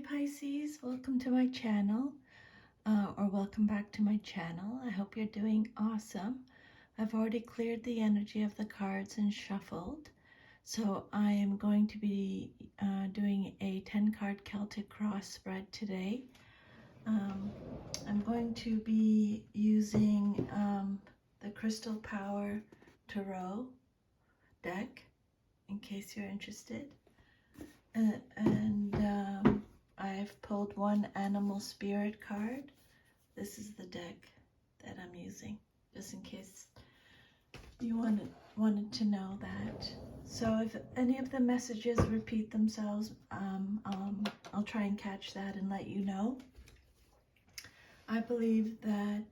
Pisces, welcome to my channel, or welcome back to my channel. I hope you're doing awesome. I've already cleared the energy of the cards and shuffled, so I am going to be doing a 10-card Celtic cross spread today. I'm going to be using the Crystal Power Tarot deck, in case you're interested. I've pulled one animal spirit card. This is the deck that I'm using, just in case you wanted to know that. So if any of the messages repeat themselves, I'll try and catch that and let you know. I believe that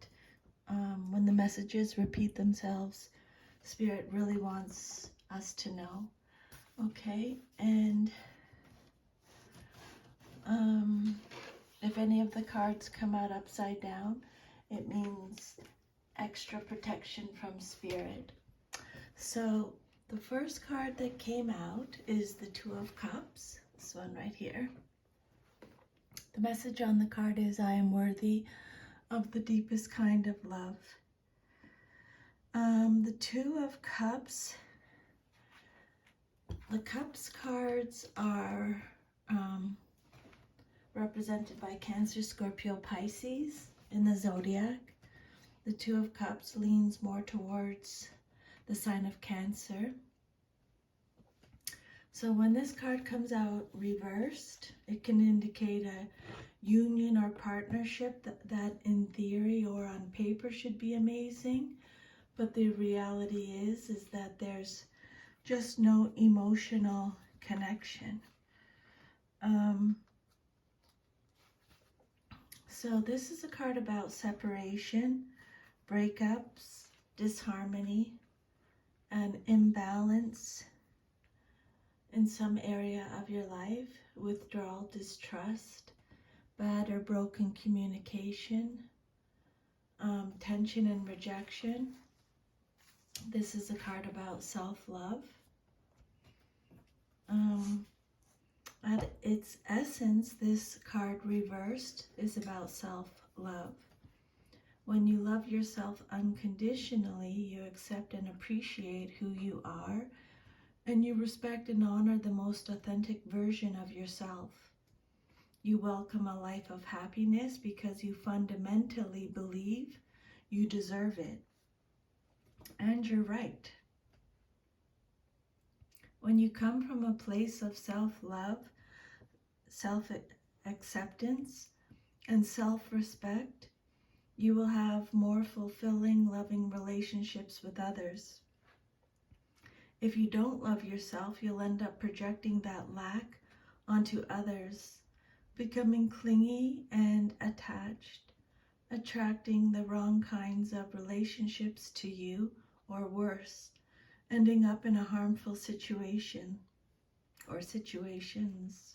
when the messages repeat themselves, Spirit really wants us to know. Okay, and if any of the cards come out upside down, it means extra protection from Spirit. So the first card that came out is the Two of Cups, this one right here. The message on the card is, I am worthy of the deepest kind of love. The Two of Cups, the Cups cards are represented by Cancer, Scorpio, Pisces in the zodiac. The Two of Cups leans more towards the sign of Cancer. So when this card comes out reversed, it can indicate a union or partnership that in theory or on paper should be amazing, but the reality is that there's just no emotional connection. So this is a card about separation, breakups, disharmony, and imbalance in some area of your life, withdrawal, distrust, bad or broken communication, tension and rejection. This is a card about self-love. At its essence, this card reversed is about self-love. When you love yourself unconditionally, you accept and appreciate who you are, and you respect and honor the most authentic version of yourself. You welcome a life of happiness because you fundamentally believe you deserve it. And you're right. When you come from a place of self-love, self-acceptance, and self-respect, you will have more fulfilling, loving relationships with others. If you don't love yourself, you'll end up projecting that lack onto others, becoming clingy and attached, attracting the wrong kinds of relationships to you, or worse, ending up in a harmful situation or situations.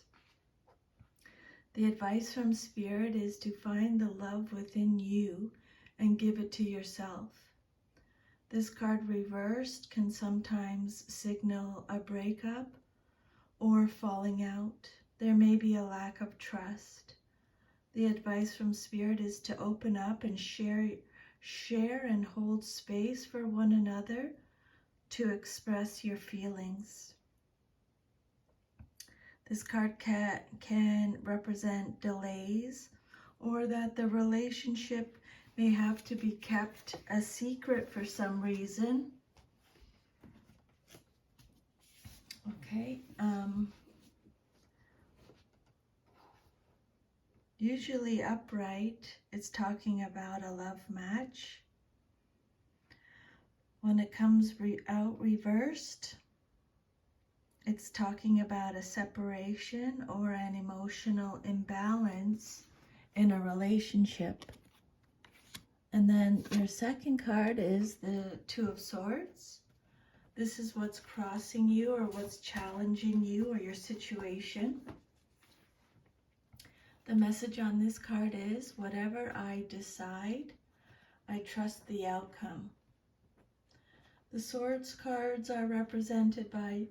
The advice from Spirit is to find the love within you and give it to yourself. This card reversed can sometimes signal a breakup or falling out. There may be a lack of trust. The advice from Spirit is to open up and share and hold space for one another to express your feelings. This card can represent delays, or that the relationship may have to be kept a secret for some reason. Okay. Usually upright, it's talking about a love match. When it comes out reversed, it's talking about a separation or an emotional imbalance in a relationship. And then your second card is the Two of Swords. This is what's crossing you or what's challenging you or your situation. The message on this card is, whatever I decide, I trust the outcome. The Swords cards are represented by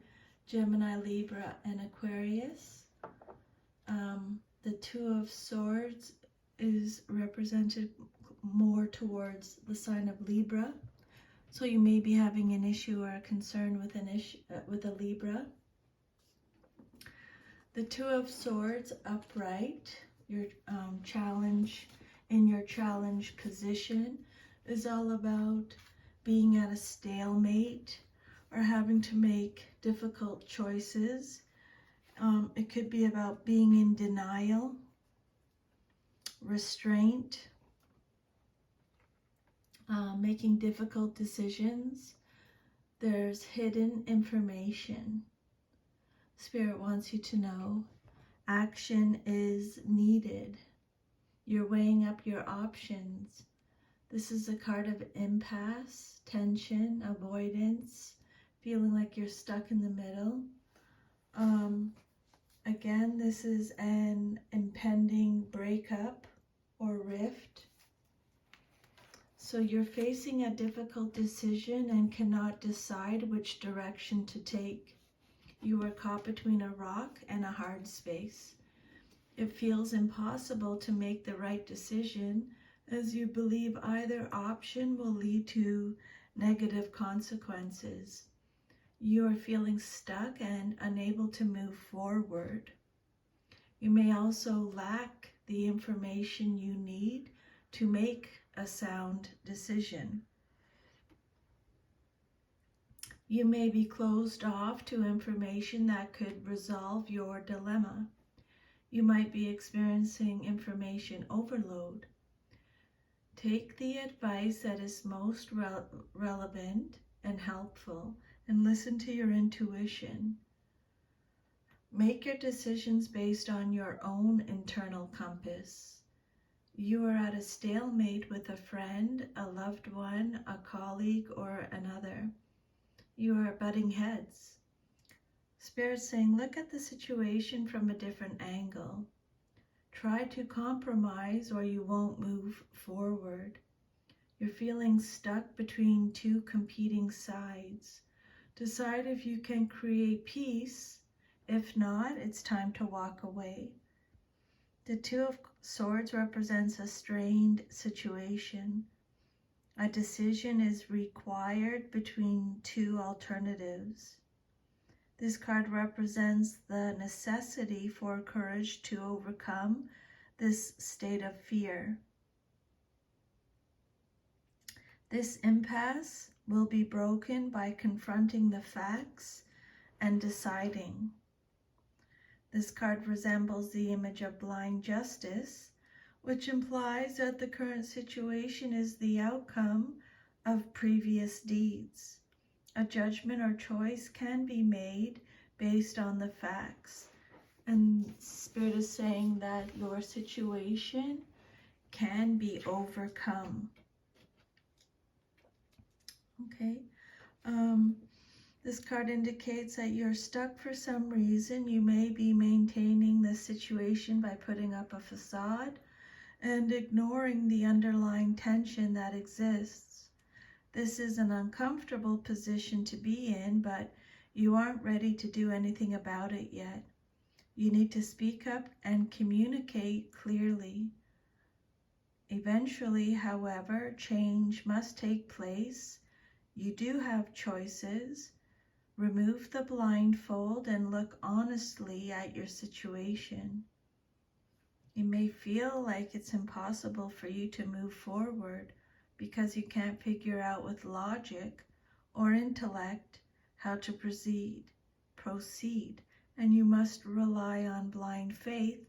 Gemini, Libra, and Aquarius. The Two of Swords is represented more towards the sign of Libra. So you may be having an issue or a concern with with a Libra. The Two of Swords upright, your challenge in your challenge position is all about being at a stalemate or having to make difficult choices. It could be about being in denial, restraint, making difficult decisions. There's hidden information. Spirit wants you to know action is needed. You're weighing up your options. This is a card of impasse, tension, avoidance, feeling like you're stuck in the middle. Again, this is an impending breakup or rift. So you're facing a difficult decision and cannot decide which direction to take. You are caught between a rock and a hard space. It feels impossible to make the right decision as you believe either option will lead to negative consequences. You are feeling stuck and unable to move forward. You may also lack the information you need to make a sound decision. You may be closed off to information that could resolve your dilemma. You might be experiencing information overload. Take the advice that is most relevant and helpful and listen to your intuition. Make your decisions based on your own internal compass. You are at a stalemate with a friend, a loved one, a colleague, or another. You are butting heads. Spirit's saying, look at the situation from a different angle. Try to compromise or you won't move forward. You're feeling stuck between two competing sides. Decide if you can create peace. If not, it's time to walk away. The Two of Swords represents a strained situation. A decision is required between two alternatives. This card represents the necessity for courage to overcome this state of fear. This impasse will be broken by confronting the facts and deciding. This card resembles the image of blind justice, which implies that the current situation is the outcome of previous deeds. A judgment or choice can be made based on the facts. And Spirit is saying that your situation can be overcome. Okay. This card indicates that you're stuck for some reason. You may be maintaining the situation by putting up a facade and ignoring the underlying tension that exists. This is an uncomfortable position to be in, but you aren't ready to do anything about it yet. You need to speak up and communicate clearly. Eventually, however, change must take place. You do have choices. Remove the blindfold and look honestly at your situation. It may feel like it's impossible for you to move forward because you can't figure out with logic or intellect how to proceed, and you must rely on blind faith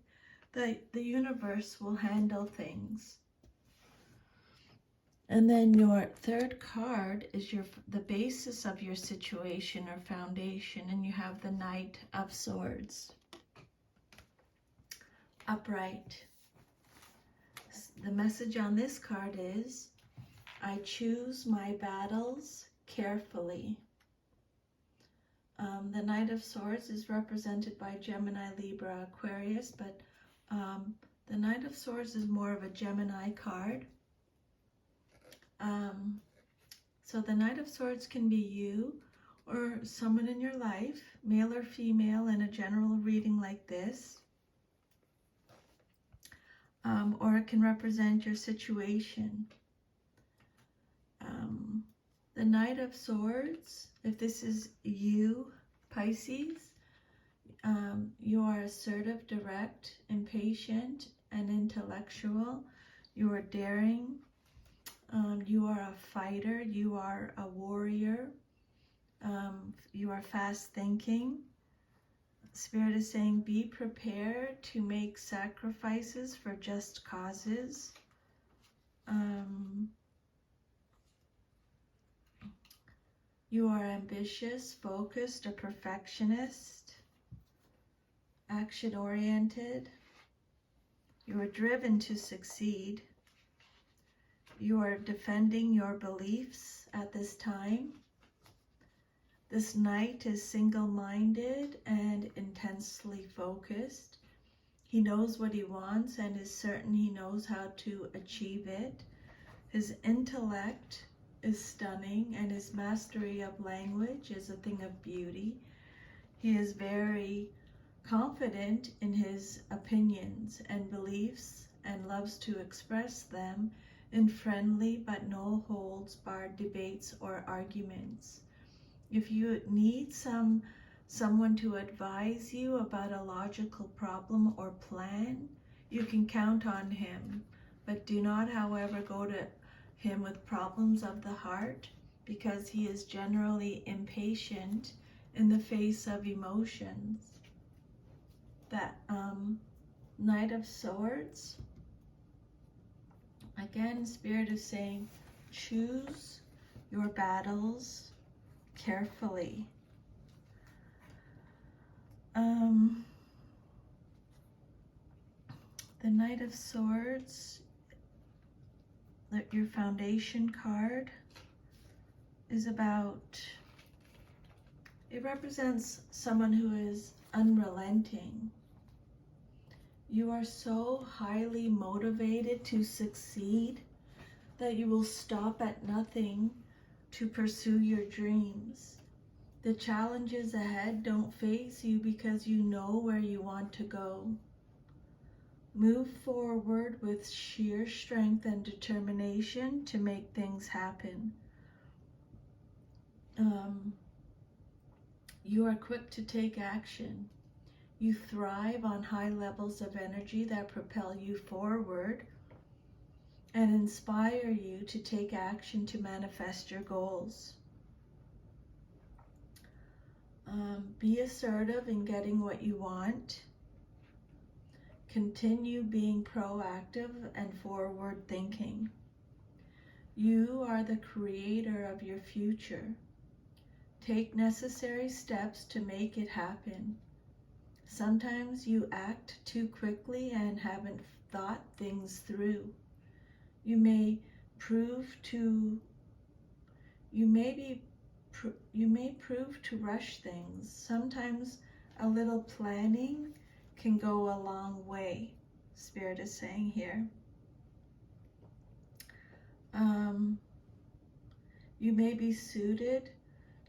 that the universe will handle things. And then your third card is the basis of your situation or foundation, and you have the Knight of Swords. Upright. The message on this card is, I choose my battles carefully. The Knight of Swords is represented by Gemini, Libra, Aquarius, but the Knight of Swords is more of a Gemini card. So the Knight of Swords can be you or someone in your life, male or female, in a general reading like this. or it can represent your situation. The Knight of Swords, if this is you, Pisces, you are assertive, direct, impatient, and intellectual. You are daring. You are a fighter. You are a warrior. You are fast thinking. Spirit is saying be prepared to make sacrifices for just causes. You are ambitious, focused, a perfectionist, action-oriented. You are driven to succeed. You are defending your beliefs at this time. This knight is single-minded and intensely focused. He knows what he wants and is certain he knows how to achieve it. His intellect is stunning and his mastery of language is a thing of beauty. He is very confident in his opinions and beliefs and loves to express them in friendly but no holds barred debates or arguments. If you need someone to advise you about a logical problem or plan, you can count on him, but do not, however, go to him with problems of the heart, because he is generally impatient in the face of emotions. That Knight of Swords, again, Spirit is saying choose your battles carefully. The Knight of Swords, your foundation card, is about, it represents someone who is unrelenting. You are so highly motivated to succeed that you will stop at nothing to pursue your dreams. The challenges ahead don't faze you because you know where you want to go. Move forward with sheer strength and determination to make things happen. You are quick to take action. You thrive on high levels of energy that propel you forward and inspire you to take action to manifest your goals. Be assertive in getting what you want. Continue being proactive and forward thinking. You are the creator of your future. Take necessary steps to make it happen. Sometimes you act too quickly and haven't thought things through. You may prove to rush things. Sometimes a little planning can go a long way, Spirit is saying here. You may be suited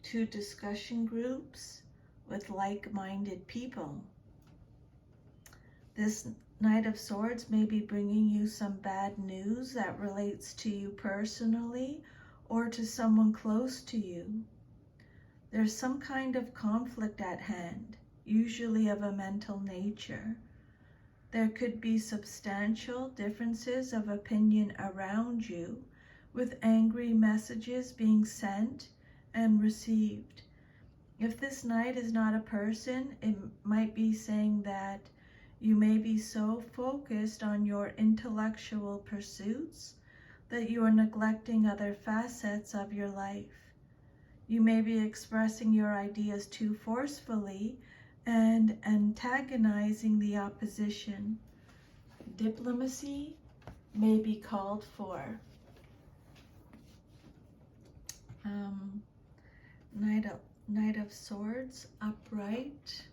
to discussion groups with like-minded people. This Knight of Swords may be bringing you some bad news that relates to you personally or to someone close to you. There's some kind of conflict at hand, usually of a mental nature. There could be substantial differences of opinion around you, with angry messages being sent and received. If this knight is not a person, it might be saying that you may be so focused on your intellectual pursuits that you are neglecting other facets of your life. You may be expressing your ideas too forcefully and antagonizing the opposition. Diplomacy may be called for. Knight of Swords, upright.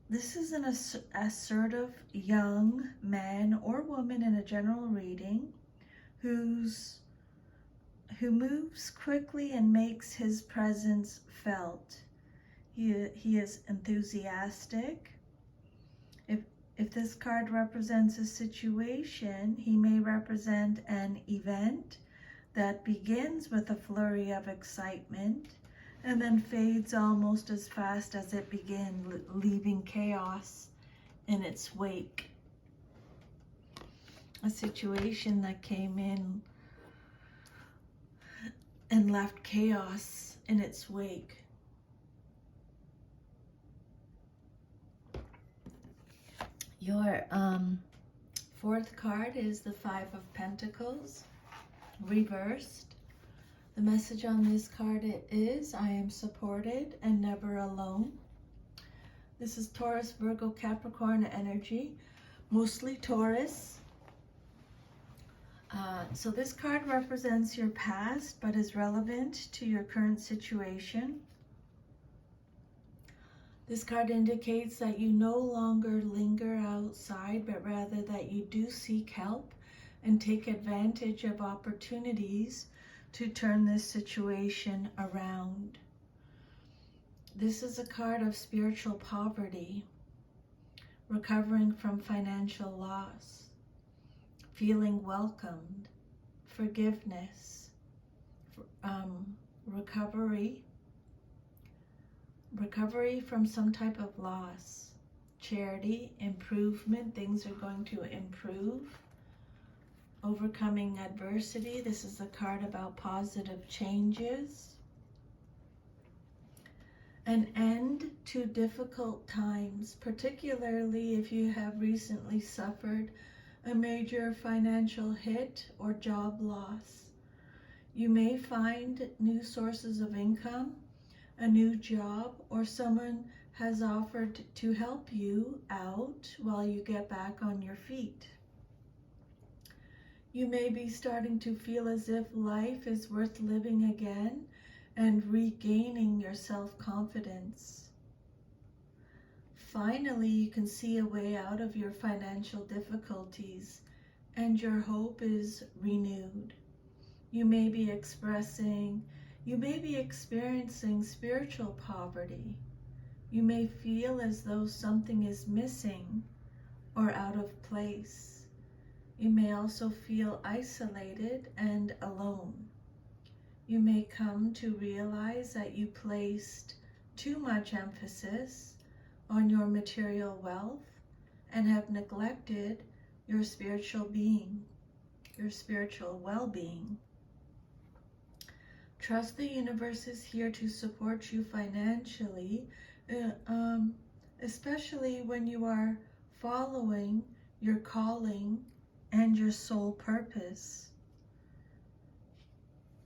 This is an assertive young man or woman in a general reading who moves quickly and makes his presence felt. He is enthusiastic. If this card represents a situation, he may represent an event that begins with a flurry of excitement and then fades almost as fast as it began, leaving chaos in its wake. A situation that came in and left chaos in its wake. Your fourth card is the Five of Pentacles, reversed. The message on this card is, I am supported and never alone. This is Taurus, Virgo, Capricorn energy, mostly Taurus. So this card represents your past, but is relevant to your current situation. This card indicates that you no longer linger outside, but rather that you do seek help and take advantage of opportunities to turn this situation around. This is a card of spiritual poverty, recovering from financial loss, feeling welcomed, forgiveness, recovery from some type of loss, charity, improvement, things are going to improve, overcoming adversity. This is a card about positive changes, an end to difficult times, particularly if you have recently suffered a major financial hit or job loss. You may find new sources of income, a new job, or someone has offered to help you out while you get back on your feet. You may be starting to feel as if life is worth living again and regaining your self-confidence. Finally, you can see a way out of your financial difficulties and your hope is renewed. You may be experiencing spiritual poverty. You may feel as though something is missing or out of place. You may also feel isolated and alone. You may come to realize that you placed too much emphasis on your material wealth and have neglected your spiritual being, your spiritual well-being. Trust the universe is here to support you financially, especially when you are following your calling and your soul purpose.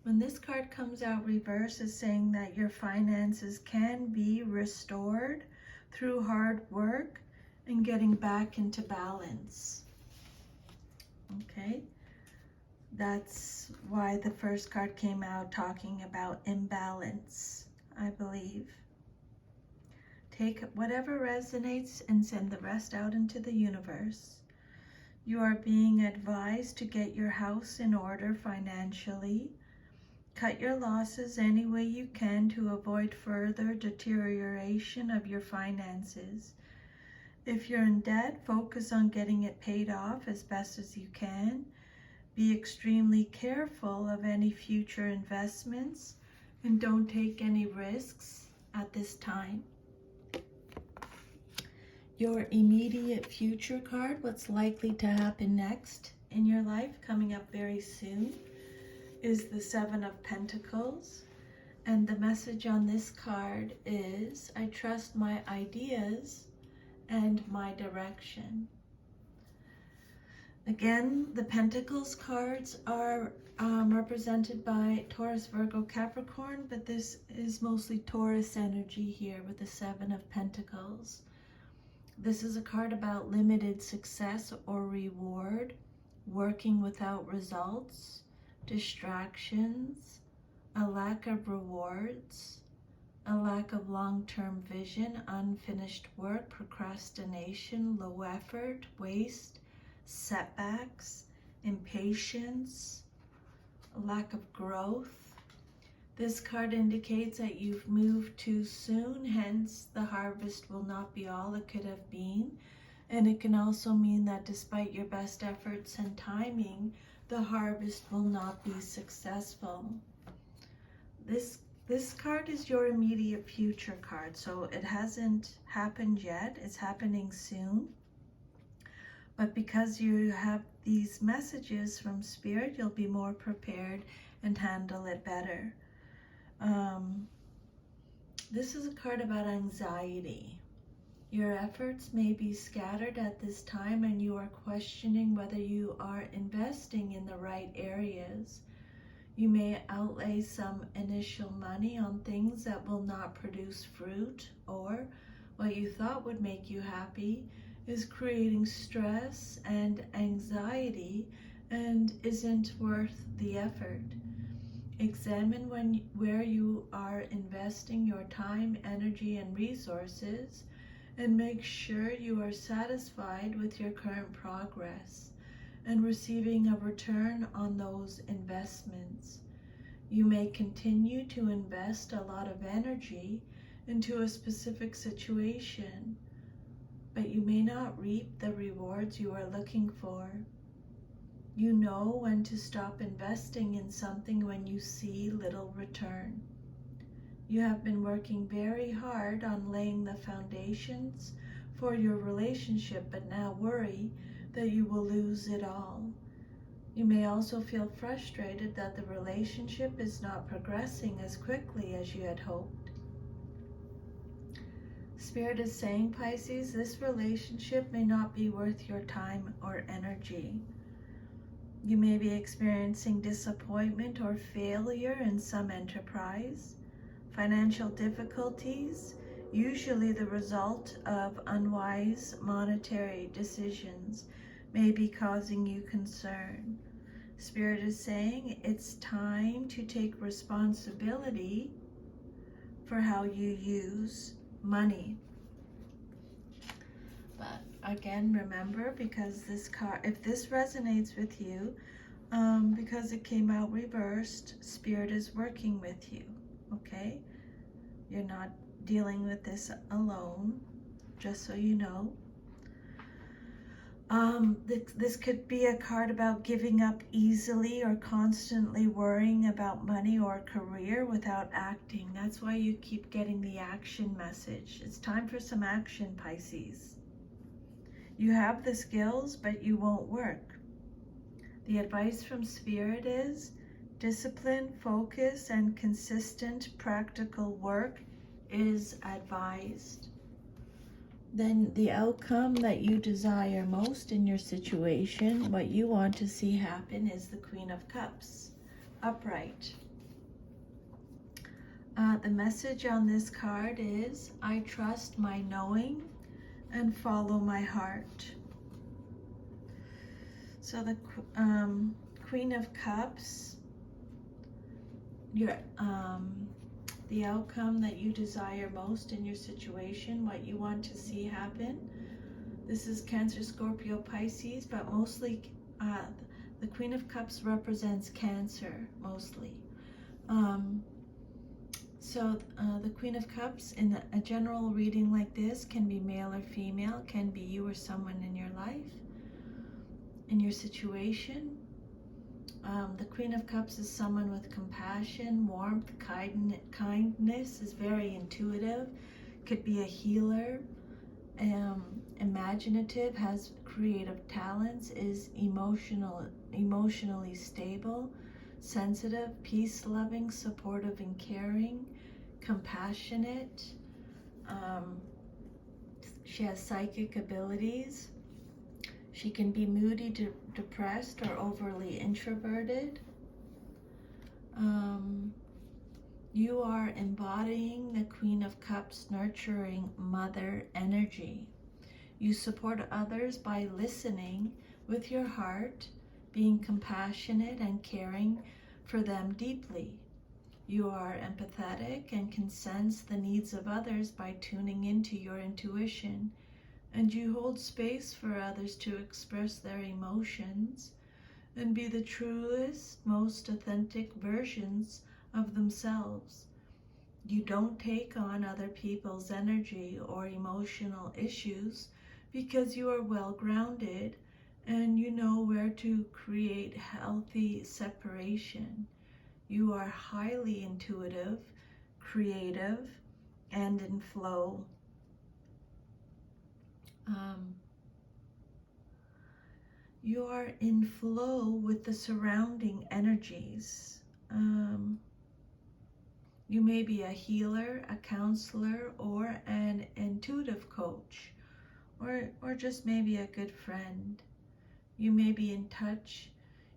When this card comes out reverse, it's saying that your finances can be restored through hard work and getting back into balance. Okay? That's why the first card came out talking about imbalance, I believe. Take whatever resonates and send the rest out into the universe. You are being advised to get your house in order financially. Cut your losses any way you can to avoid further deterioration of your finances. If you're in debt, focus on getting it paid off as best as you can. Be extremely careful of any future investments and don't take any risks at this time. Your immediate future card, what's likely to happen next in your life, coming up very soon, is the Seven of Pentacles. And the message on this card is, I trust my ideas and my direction. Again, the Pentacles cards are represented by Taurus, Virgo, Capricorn, but this is mostly Taurus energy here with the Seven of Pentacles. This is a card about limited success or reward, working without results, distractions, a lack of rewards, a lack of long-term vision, unfinished work, procrastination, low effort, waste, setbacks, impatience, a lack of growth. This card indicates that you've moved too soon, hence the harvest will not be all it could have been. And it can also mean that despite your best efforts and timing, the harvest will not be successful. This card is your immediate future card, so it hasn't happened yet. It's happening soon. But because you have these messages from Spirit, you'll be more prepared and handle it better. This is a card about anxiety. Your efforts may be scattered at this time, and you are questioning whether you are investing in the right areas. You may outlay some initial money on things that will not produce fruit, or what you thought would make you happy is creating stress and anxiety and isn't worth the effort. Examine where you are investing your time, energy, and resources, and make sure you are satisfied with your current progress and receiving a return on those investments. You may continue to invest a lot of energy into a specific situation, but you may not reap the rewards you are looking for. You know when to stop investing in something when you see little return. You have been working very hard on laying the foundations for your relationship, but now worry that you will lose it all. You may also feel frustrated that the relationship is not progressing as quickly as you had hoped. Spirit is saying, Pisces, this relationship may not be worth your time or energy. You may be experiencing disappointment or failure in some enterprise. Financial difficulties, usually the result of unwise monetary decisions, may be causing you concern. Spirit is saying it's time to take responsibility for how you use money. But again, remember, because this card, if this resonates with you, because it came out reversed, Spirit is working with you, okay? You're not dealing with this alone, just so you know. This could be a card about giving up easily or constantly worrying about money or career without acting. That's why you keep getting the action message. It's time for some action, Pisces. You have the skills, but you won't work. The advice from Spirit is discipline, focus, and consistent practical work is advised. Then the outcome that you desire most in your situation, what you want to see happen, is the Queen of Cups, upright. The message on this card is, I trust my knowing and follow my heart. So the Queen of Cups, the outcome that you desire most in your situation, what you want to see happen. This is Cancer, Scorpio, Pisces, but mostly the Queen of Cups represents Cancer, mostly. So the Queen of Cups in a general reading like this can be male or female, can be you or someone in your life, in your situation. The Queen of Cups is someone with compassion, warmth, kindness, is very intuitive, could be a healer, imaginative, has creative talents, is emotionally stable, sensitive, peace-loving, supportive and caring, compassionate. She has psychic abilities. She can be moody, depressed, or overly introverted. You are embodying the Queen of Cups, nurturing mother energy. You support others by listening with your heart, being compassionate and caring for them deeply. You are empathetic and can sense the needs of others by tuning into your intuition. And you hold space for others to express their emotions and be the truest, most authentic versions of themselves. You don't take on other people's energy or emotional issues because you are well grounded and you know where to create healthy separation. You are highly intuitive, creative, and in flow. You are in flow with the surrounding energies. You may be a healer, a counselor, or an intuitive coach, or just maybe a good friend. You may be in touch,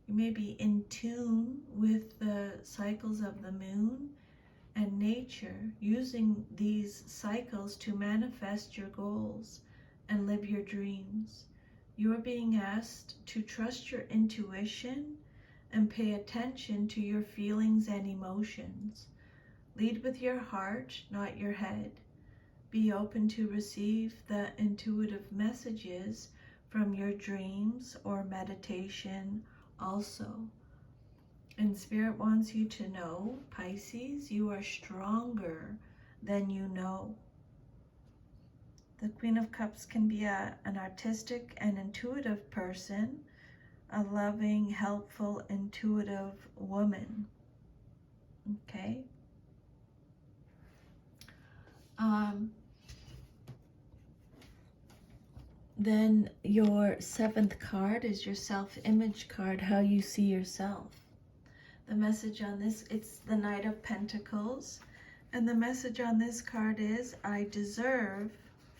you may be in tune with the cycles of the moon and nature, using these cycles to manifest your goals and live your dreams. You are being asked to trust your intuition and pay attention to your feelings and emotions. Lead with your heart, not your head. Be open to receive the intuitive messages from your dreams or meditation also. And Spirit wants you to know, Pisces, you are stronger than you know. The Queen of Cups can be an artistic and intuitive person, a loving, helpful, intuitive woman. Okay? Then your seventh card is your self-image card, how you see yourself. The message on this, it's the Knight of Pentacles. And the message on this card is, I deserve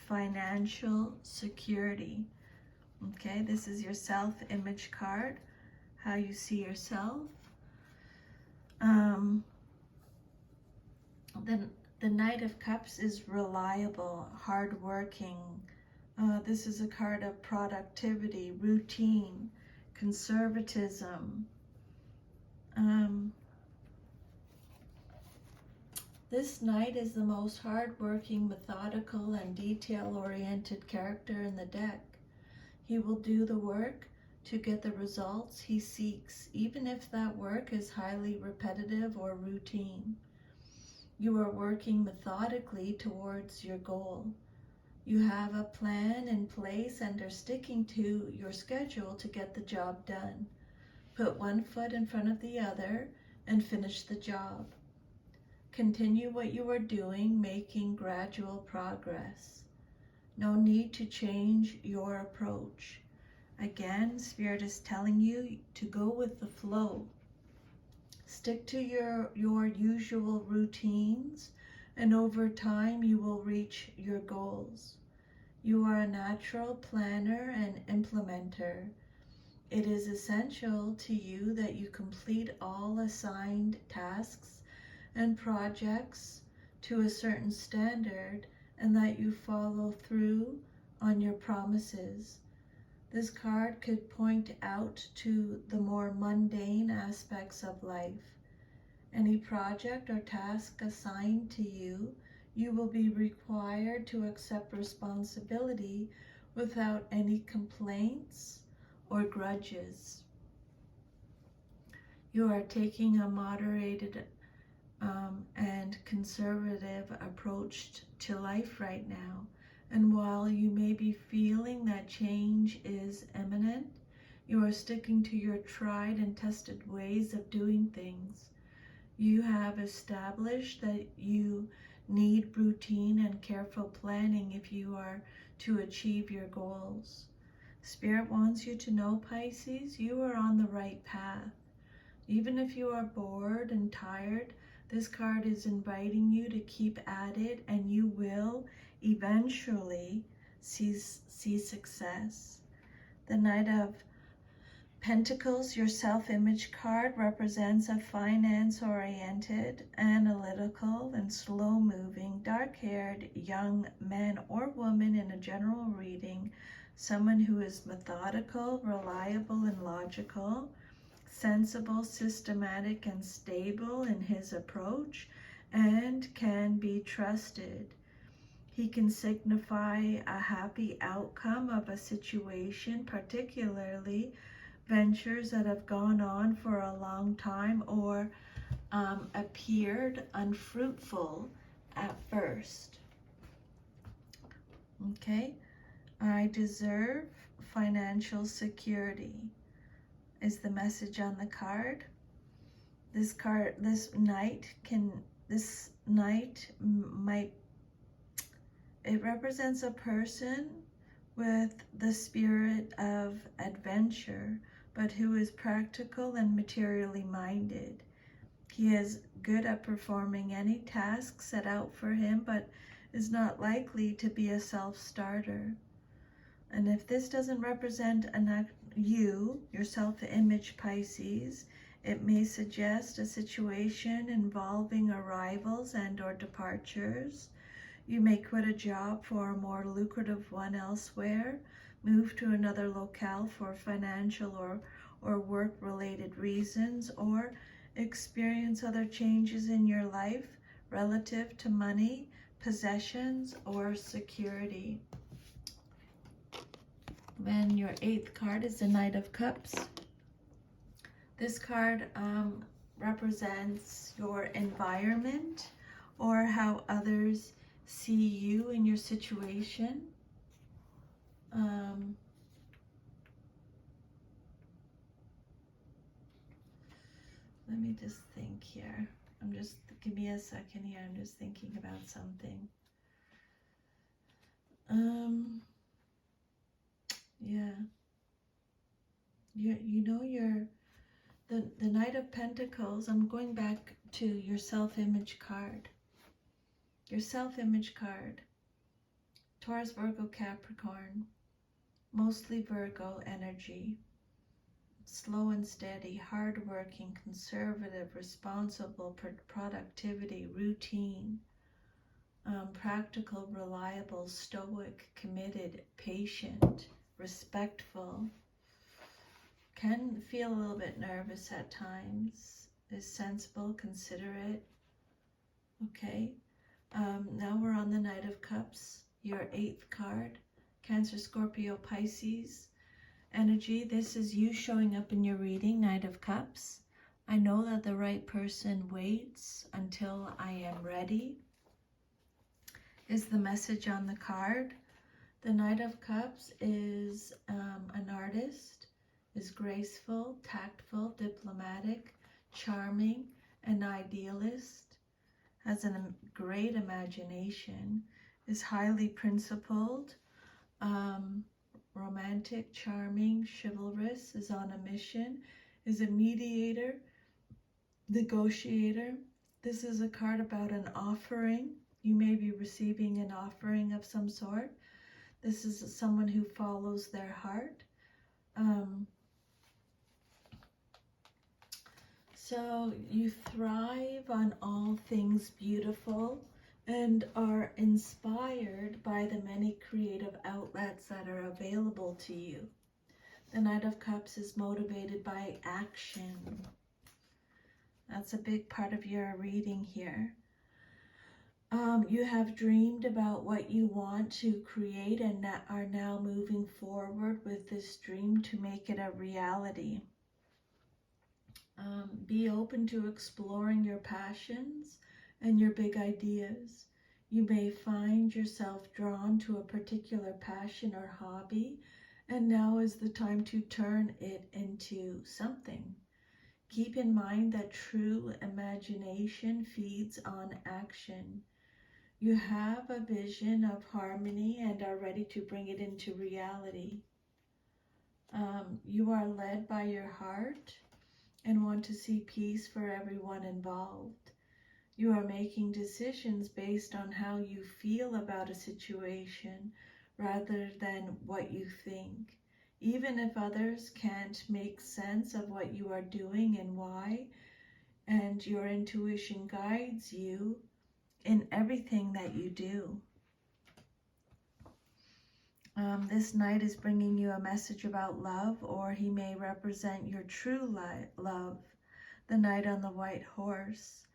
financial security. Okay, this is your self-image card, how you see yourself. Then the Knight of Cups is reliable, hardworking. This is a card of productivity, routine, conservatism. This Knight is the most hardworking, methodical, and detail-oriented character in the deck. He will do the work to get the results he seeks, even if that work is highly repetitive or routine. You are working methodically towards your goal. You have a plan in place and are sticking to your schedule to get the job done. Put one foot in front of the other and finish the job. Continue what you are doing, making gradual progress. No need to change your approach. Again, Spirit is telling you to go with the flow. Stick to your usual routines, and over time you will reach your goals. You are a natural planner and implementer. It is essential to you that you complete all assigned tasks and projects to a certain standard, and that you follow through on your promises. This card could point out to the more mundane aspects of life. Any project or task assigned to you, you will be required to accept responsibility without any complaints or grudges. You are taking a moderated and conservative approach to life right now. And while you may be feeling that change is imminent, you are sticking to your tried and tested ways of doing things. You have established that you need routine and careful planning if you are to achieve your goals. Spirit wants you to know, Pisces, you are on the right path. Even if you are bored and tired, this card is inviting you to keep at it, and you will eventually see success. The Knight of Pentacles, your self-image card, represents a finance-oriented, analytical, and slow-moving, dark-haired young man or woman in a general reading, someone who is methodical, reliable, and logical, sensible, systematic, and stable in his approach, and can be trusted. He can signify a happy outcome of a situation, particularly ventures that have gone on for a long time or appeared unfruitful at first. Okay, I deserve financial security is the message on the card. This night might, it represents a person with the spirit of adventure, but who is practical and materially minded. He is good at performing any task set out for him, but is not likely to be a self-starter. And if this doesn't represent your self-image, Pisces, it may suggest a situation involving arrivals and or departures. You may quit a job for a more lucrative one elsewhere, move to another locale for financial or work-related reasons, or experience other changes in your life relative to money, possessions, or security. Then your 8th card is the Knight of Cups. This card represents your environment or how others see you in your situation. Let me just think here. Give me a second here. I'm just thinking about something. Yeah. The Knight of Pentacles. I'm going back to your self-image card. Your self-image card. Taurus, Virgo, Capricorn. Mostly Virgo energy. Slow and steady, hardworking, conservative, responsible, productivity, routine. Practical, reliable, stoic, committed, patient, respectful. Can feel a little bit nervous at times. Is sensible, considerate. Okay. Now we're on the Knight of Cups, your 8th card. Cancer, Scorpio, Pisces energy. This is you showing up in your reading, Knight of Cups. I know that the right person waits until I am ready, is the message on the card. The Knight of Cups is an artist, is graceful, tactful, diplomatic, charming, an idealist, has a great imagination, is highly principled, romantic, charming, chivalrous, is on a mission, is a mediator, negotiator. This is a card about an offering. You may be receiving an offering of some sort. This is someone who follows their heart. So you thrive on all things beautiful and are inspired by the many creative outlets that are available to you. The Knight of Cups is motivated by action. That's a big part of your reading here. You have dreamed about what you want to create and are now moving forward with this dream to make it a reality. Be open to exploring your passions and your big ideas. You may find yourself drawn to a particular passion or hobby, and now is the time to turn it into something. Keep in mind that true imagination feeds on action. You have a vision of harmony and are ready to bring it into reality. You are led by your heart and want to see peace for everyone involved. You are making decisions based on how you feel about a situation rather than what you think. Even if others can't make sense of what you are doing and why, and your intuition guides you in everything that you do. This Knight is bringing you a message about love, or he may represent your true love, the Knight on the white horse.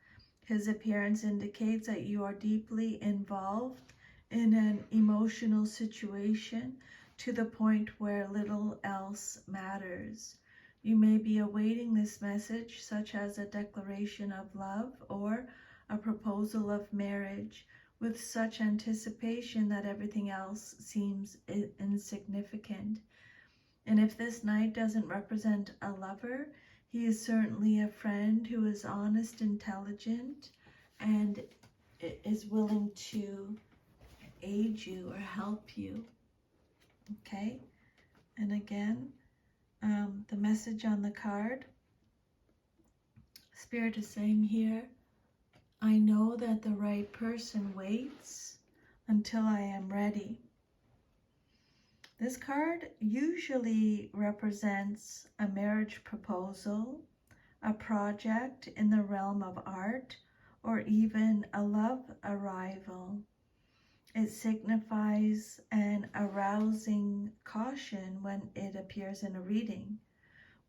His appearance indicates that you are deeply involved in an emotional situation to the point where little else matters. You may be awaiting this message, such as a declaration of love or a proposal of marriage, with such anticipation that everything else seems insignificant. And if this knight doesn't represent a lover, he is certainly a friend who is honest, intelligent, and is willing to aid you or help you. Okay? And again, the message on the card, Spirit is saying here, I know that the right person waits until I am ready. This card usually represents a marriage proposal, a project in the realm of art, or even a love arrival. It signifies an arousing caution when it appears in a reading.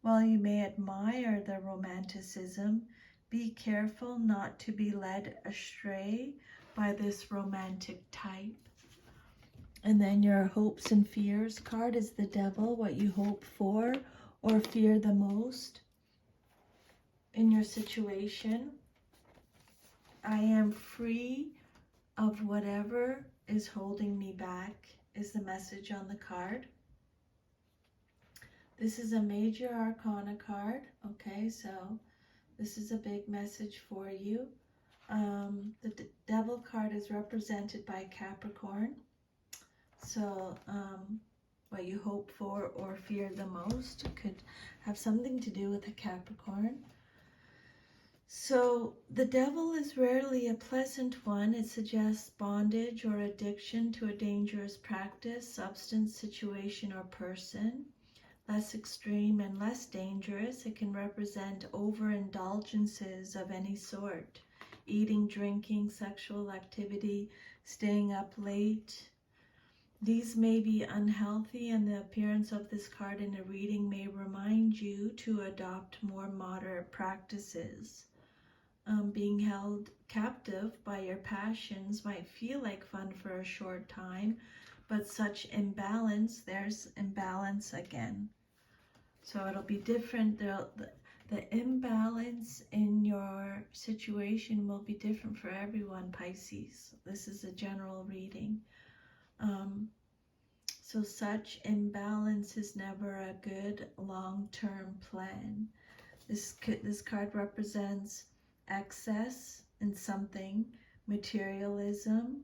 While you may admire the romanticism, be careful not to be led astray by this romantic type. And then your hopes and fears card is the Devil, what you hope for or fear the most in your situation. I am free of whatever is holding me back is the message on the card. This is a major arcana card, okay, so this is a big message for you. The Devil card is represented by Capricorn. So what you hope for or fear the most could have something to do with a Capricorn. So the Devil is rarely a pleasant one. It suggests bondage or addiction to a dangerous practice, substance, situation, or person. Less extreme and less dangerous, it can represent overindulgences of any sort. Eating, drinking, sexual activity, staying up late. These may be unhealthy, and the appearance of this card in a reading may remind you to adopt more moderate practices. Being held captive by your passions might feel like fun for a short time, but such imbalance, there's imbalance again. So it'll be different. The imbalance in your situation will be different for everyone, Pisces. This is a general reading. So such imbalance is never a good long-term plan. This card represents excess in something, materialism,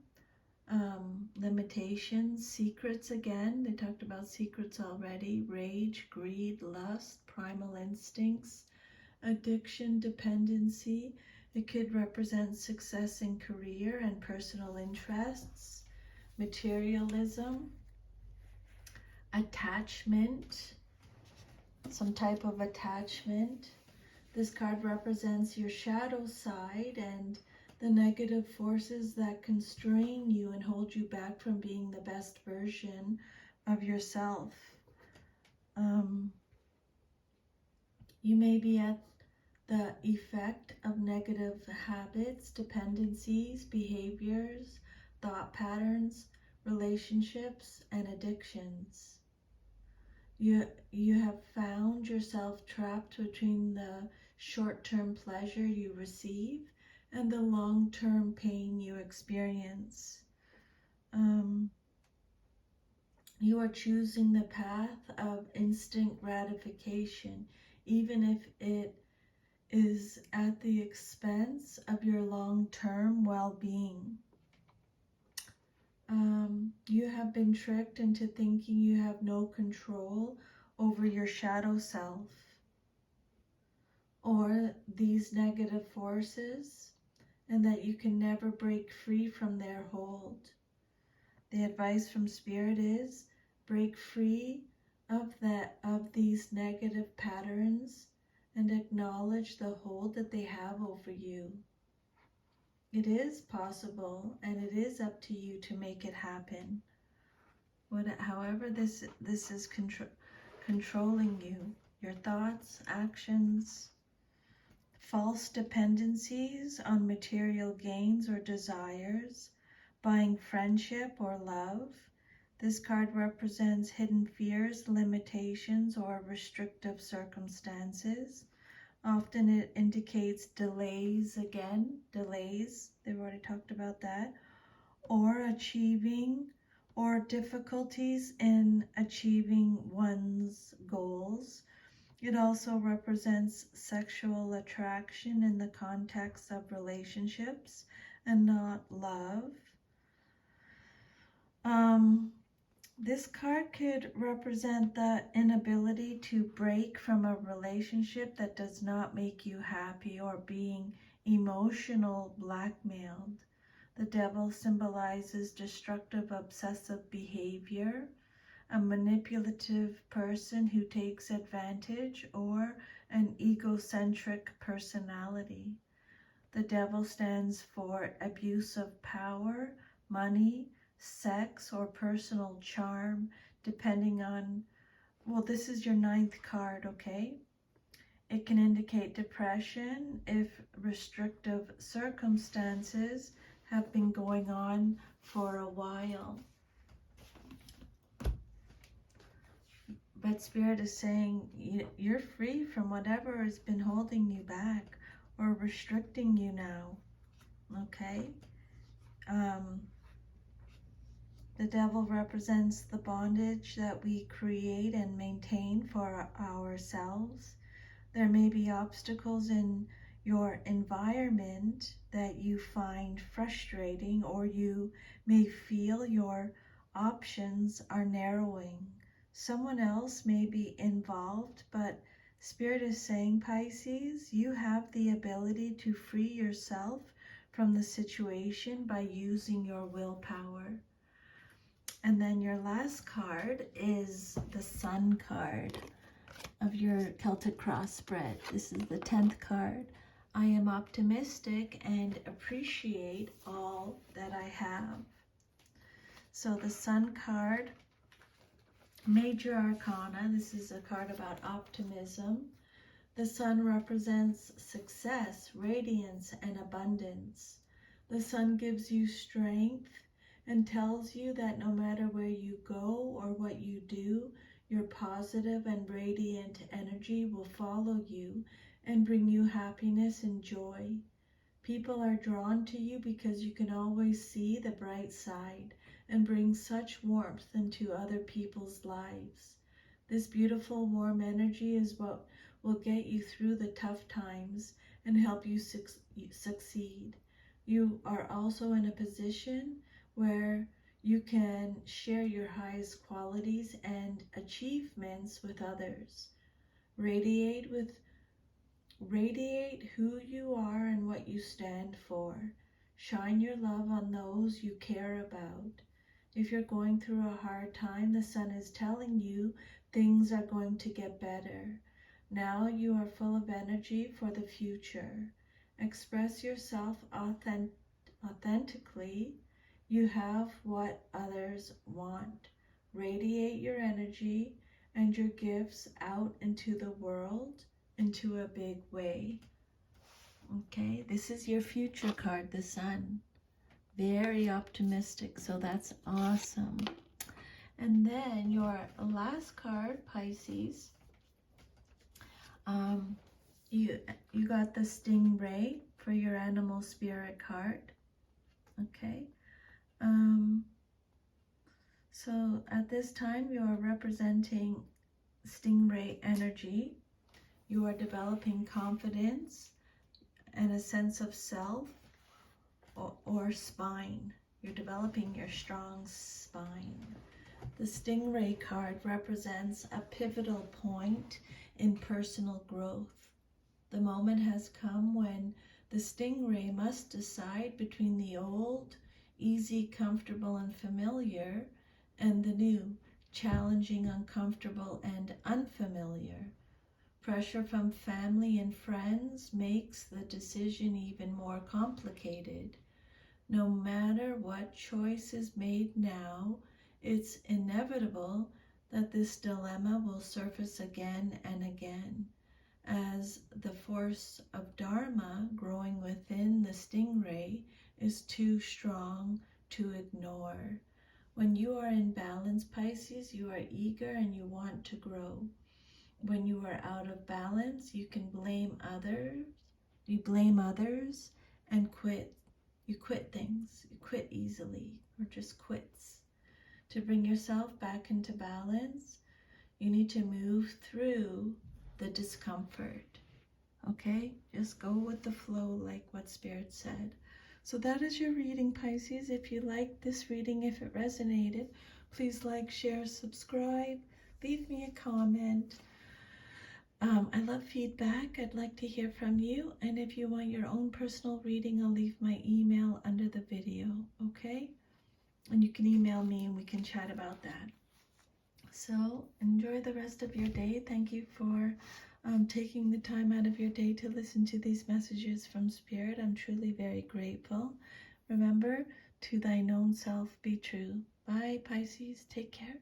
limitations, secrets again. They talked about secrets already. Rage, greed, lust, primal instincts, addiction, dependency. It could represent success in career and personal interests, materialism, attachment, some type of attachment. This card represents your shadow side and the negative forces that constrain you and hold you back from being the best version of yourself. You may be at the effect of negative habits, dependencies, behaviors, thought patterns, relationships, and addictions. You have found yourself trapped between the short-term pleasure you receive and the long-term pain you experience. You are choosing the path of instant gratification, even if it is at the expense of your long-term well-being. You have been tricked into thinking you have no control over your shadow self or these negative forces, and that you can never break free from their hold. The advice from Spirit is break free of these negative patterns and acknowledge the hold that they have over you. It is possible, and it is up to you to make it happen. However this is controlling you, your thoughts, actions, false dependencies on material gains or desires, buying friendship or love. This card represents hidden fears, limitations, or restrictive circumstances. Often it indicates delays again, delays, they've already talked about that, or achieving, or difficulties in achieving one's goals. It also represents sexual attraction in the context of relationships and not love. This card could represent the inability to break from a relationship that does not make you happy, or being emotional blackmailed. The devil symbolizes destructive, obsessive behavior, a manipulative person who takes advantage, or an egocentric personality. The devil stands for abuse of power, money, sex, or personal charm, depending on, well, this is your 9th card, okay? It can indicate depression if restrictive circumstances have been going on for a while. But Spirit is saying you're free from whatever has been holding you back or restricting you now, okay? The devil represents the bondage that we create and maintain for ourselves. There may be obstacles in your environment that you find frustrating, or you may feel your options are narrowing. Someone else may be involved, but Spirit is saying, Pisces, you have the ability to free yourself from the situation by using your willpower. And then your last card is the Sun card of your Celtic cross spread. This is the 10th card. I am optimistic and appreciate all that I have. So the Sun card, Major Arcana, this is a card about optimism. The Sun represents success, radiance, and abundance. The Sun gives you strength and tells you that no matter where you go or what you do, your positive and radiant energy will follow you and bring you happiness and joy. People are drawn to you because you can always see the bright side and bring such warmth into other people's lives. This beautiful, warm energy is what will get you through the tough times and help you succeed. You are also in a position where you can share your highest qualities and achievements with others. Radiate who you are and what you stand for. Shine your love on those you care about. If you're going through a hard time, the Sun is telling you things are going to get better. Now you are full of energy for the future. Express yourself authentically. You have what others want. Radiate your energy and your gifts out into the world into a big way. Okay, this is your future card, the Sun. Very optimistic, so that's awesome. And then your last card, Pisces, you got the Stingray for your animal spirit card. Okay. So at this time you are representing Stingray energy. You are developing confidence and a sense of self, or spine. You're developing your strong spine. The Stingray card represents a pivotal point in personal growth. The moment has come when the Stingray must decide between the old, easy, comfortable, and familiar, and the new, challenging, uncomfortable, and unfamiliar. Pressure from family and friends makes the decision even more complicated. No matter what choice is made now, it's inevitable that this dilemma will surface again and again, as the force of Dharma growing within the Stingray is too strong to ignore. When you are in balance, Pisces, you are eager and you want to grow. When you are out of balance, you can blame others. You blame others and quit. You quit things. You quit easily, or just quits. To bring yourself back into balance, you need to move through the discomfort. Okay? Just go with the flow like what Spirit said. So that is your reading, Pisces. If you liked this reading, if it resonated, please like, share, subscribe. Leave me a comment. I love feedback. I'd like to hear from you. And if you want your own personal reading, I'll leave my email under the video, okay? And you can email me and we can chat about that. So enjoy the rest of your day. Thank you for taking the time out of your day to listen to these messages from Spirit. I'm truly very grateful. Remember, to thine own self be true. Bye, Pisces. Take care.